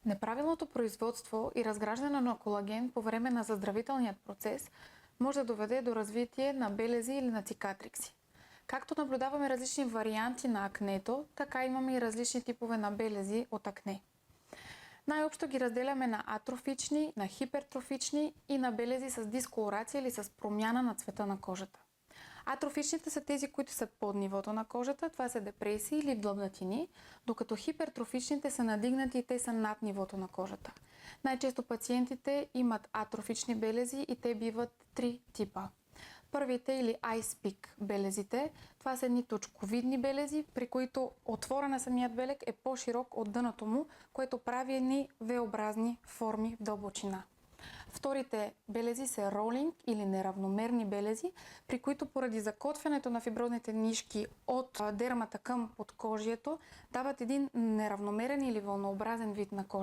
Неправилното производство и разграждане на колаген по време на заздравителният процес може да доведе до развитие на белези или на цикатрикси. Както наблюдаваме различни варианти на акнето, така имаме и различни типове на белези от акне. Най-общо ги разделяме на атрофични, на хипертрофични и на белези с дисколорация или с промяна на цвета на кожата. Атрофичните са тези, които са под нивото на кожата, това са депресии или вдлъбнатини, докато хипертрофичните са надигнати и те са над нивото на кожата. Най-често пациентите имат атрофични белези и те биват три типа. Първите или ice peak белезите, това са едни точковидни белези, при които отвора на самият белег е по-широк от дъното му, което прави едни V-образни форми в дълбочина. Вторите белези са ролинг или неравномерни белези, при които поради закотвянето на фиброзните нишки от дермата към подкожието дават един неравномерен или вълнообразен вид на кожата.